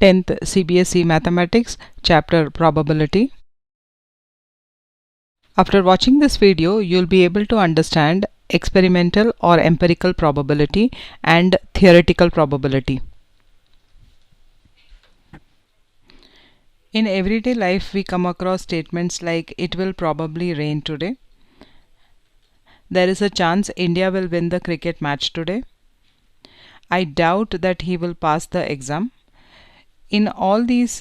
10th CBSE Mathematics, Chapter Probability. After watching this video, you'll be able to understand experimental or empirical probability and theoretical probability. In everyday life, we come across statements like, "It will probably rain today." "There is a chance India will win the cricket match today." "I doubt that he will pass the exam." In all these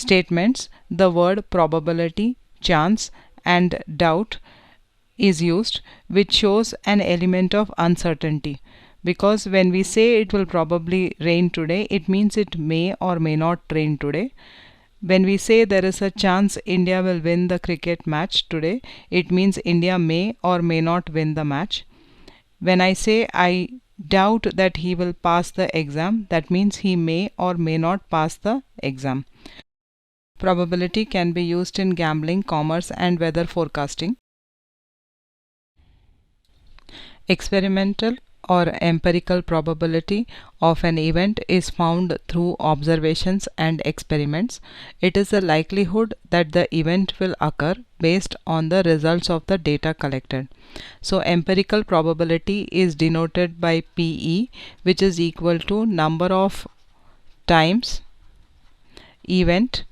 statements, the word probability, chance, and doubt is used, which shows an element of uncertainty. Because when we say it will probably rain today, it means it may or may not rain today. When we say there is a chance India will win the cricket match today, it means India may or may not win the match. When I say I doubt that he will pass the exam, that means he may or may not pass the exam. Probability can be used in gambling, commerce, and weather forecasting. Experimental or empirical probability of an event is found through observations and experiments. It is the likelihood that the event will occur based on the results of the data collected. So empirical probability is denoted by PE, which is equal to number of times event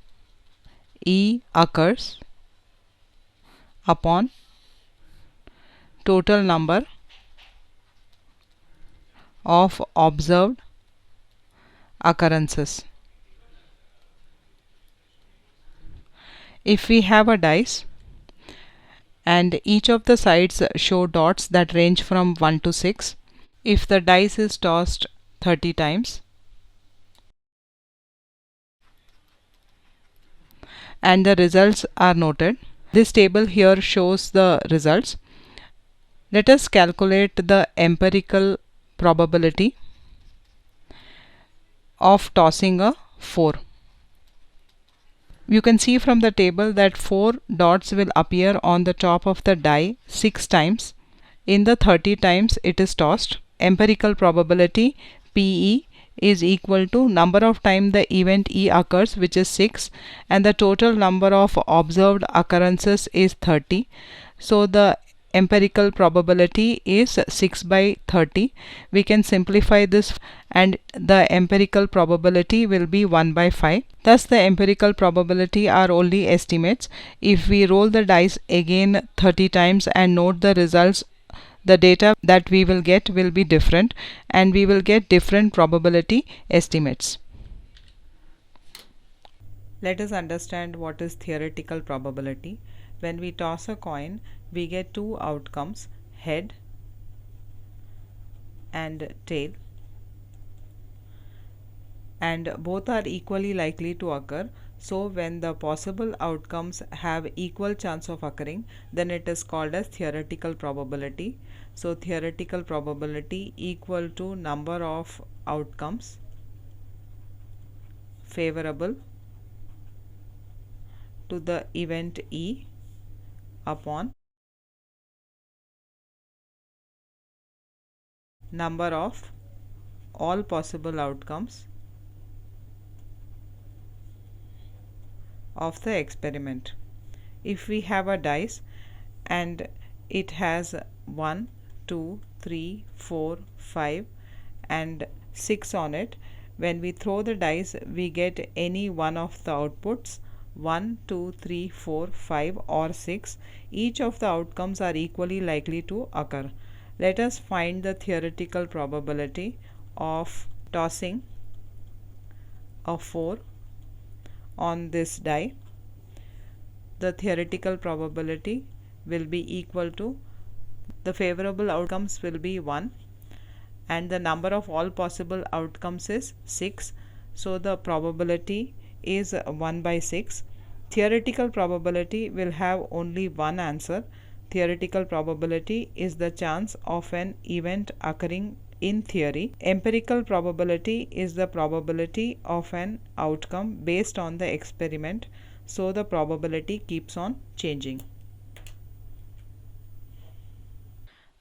E occurs upon total number of observed occurrences. If we have a dice and each of the sides show dots that range from 1 to 6, if the dice is tossed 30 times and the results are noted, this table here shows the results. Let us calculate the empirical probability of tossing a 4. You can see from the table that 4 dots will appear on the top of the die 6 times in the 30 times it is tossed. Empirical probability PE is equal to number of times the event E occurs, which is 6, and the total number of observed occurrences is 30. So the empirical probability is 6 by 30. We can simplify this and the empirical probability will be 1 by 5. Thus the empirical probability are only estimates. If we roll the dice again 30 times and note the results, the data that we will get will be different and we will get different probability estimates. Let us understand what is theoretical probability. When we toss a coin, we get two outcomes, head and tail, and both are equally likely to occur. So when the possible outcomes have equal chance of occurring, then it is called as theoretical probability. So theoretical probability equal to number of outcomes favorable to the event E upon number of all possible outcomes of the experiment. If we have a dice and it has 1, 2, 3, 4, 5 and 6 on it, when we throw the dice we get any one of the outputs 1, 2, 3, 4, 5 or 6. Each of the outcomes are equally likely to occur. Let us find the theoretical probability of tossing a 4 on this die. The theoretical probability will be equal to the favorable outcomes will be 1 and the number of all possible outcomes is 6. So the probability is 1 by 6. Theoretical probability will have only one answer. Theoretical probability is the chance of an event occurring in theory. Empirical probability is the probability of an outcome based on the experiment. So the probability keeps on changing.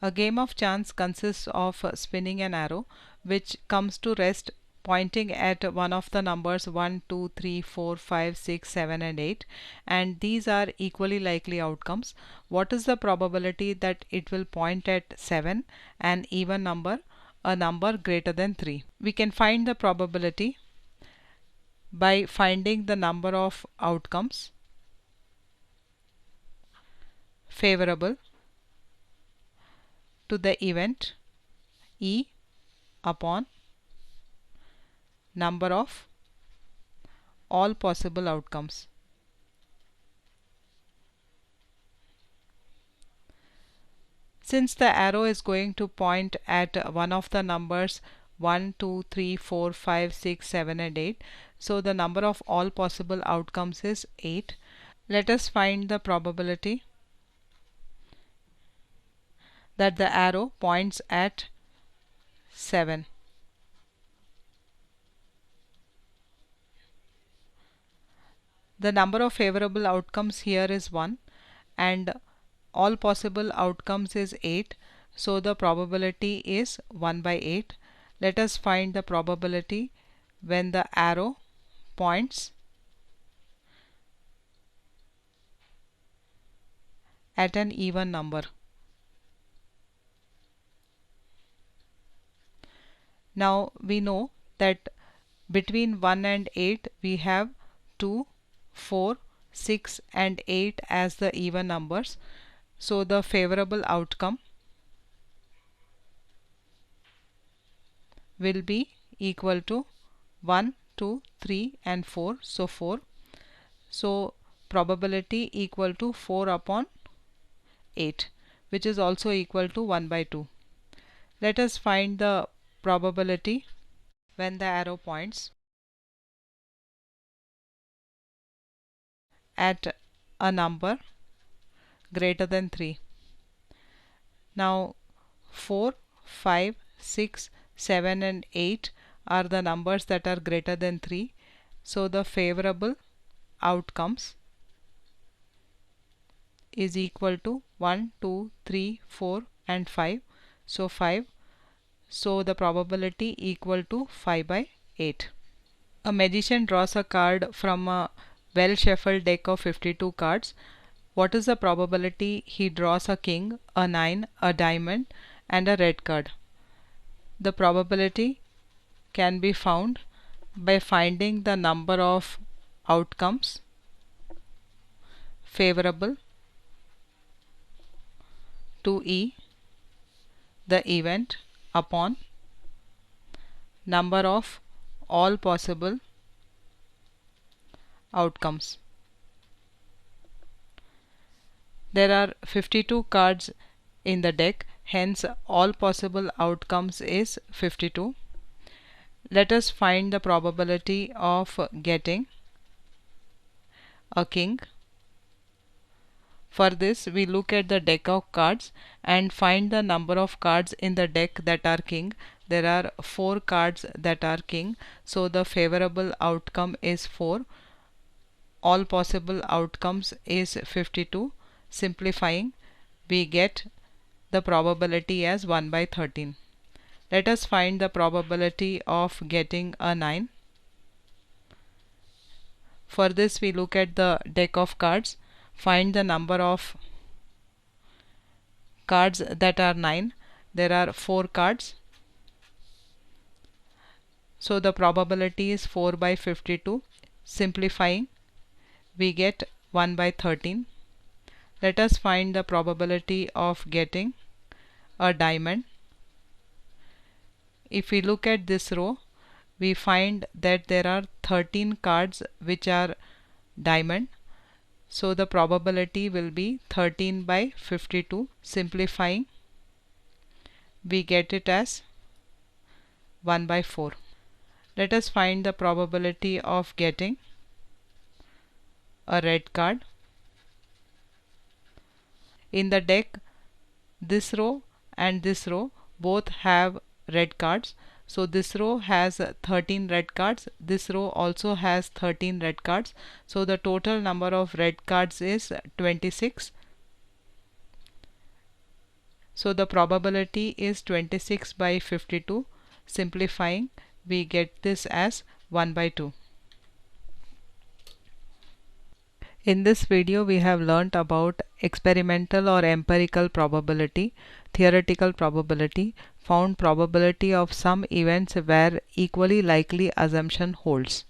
A game of chance consists of spinning an arrow which comes to rest pointing at one of the numbers 1, 2, 3, 4, 5, 6, 7 and 8, and these are equally likely outcomes. What is the probability that it will point at 7, an even number, a number greater than 3? We can find the probability by finding the number of outcomes favorable to the event E upon number of all possible outcomes. Since the arrow is going to point at one of the numbers 1, 2, 3, 4, 5, 6, 7 and 8, so the number of all possible outcomes is 8. Let us find the probability that the arrow points at 7. The number of favorable outcomes here is 1 and all possible outcomes is 8, so the probability is 1 by 8. Let us find the probability when the arrow points at an even number. Now we know that between 1 and 8 we have 2, 4, 6 and 8 as the even numbers. So the favorable outcome will be equal to 1, 2, 3 and 4. So 4. So probability equal to 4 upon 8, which is also equal to 1 by 2. Let us find the probability when the arrow points at a number greater than 3. Now 4, 5, 6, 7 and 8 are the numbers that are greater than 3. So the favorable outcomes is equal to 1, 2, 3, 4 and 5. So 5. So the probability equal to 5 by 8. A magician draws a card from a well shuffled deck of 52 cards. What is the probability he draws a king, a 9, a diamond and a red card? The probability can be found by finding the number of outcomes favorable to E, the event, upon number of all possible outcomes. There are 52 cards in the deck, hence all possible outcomes is 52. Let us find the probability of getting a king. For this we look at the deck of cards and find the number of cards in the deck that are king. There are 4 cards that are king, so the favorable outcome is 4. All possible outcomes is 52. Simplifying, we get the probability as 1 by 13. Let us find the probability of getting a 9. For this we look at the deck of cards, find the number of cards that are 9. There are 4 cards, so the probability is 4 by 52. Simplifying, we get 1 by 13. Let us find the probability of getting a diamond. If we look at this row, we find that there are 13 cards which are diamond. So the probability will be 13 by 52. Simplifying, we get it as 1 by 4. Let us find the probability of getting a red card. In the deck, this row and this row both have red cards. So this row has 13 red cards. This row also has 13 red cards. So the total number of red cards is 26. So the probability is 26 by 52. Simplifying, we get this as 1 by 2. In this video we have learnt about experimental or empirical probability, theoretical probability, found probability of some events where equally likely assumption holds.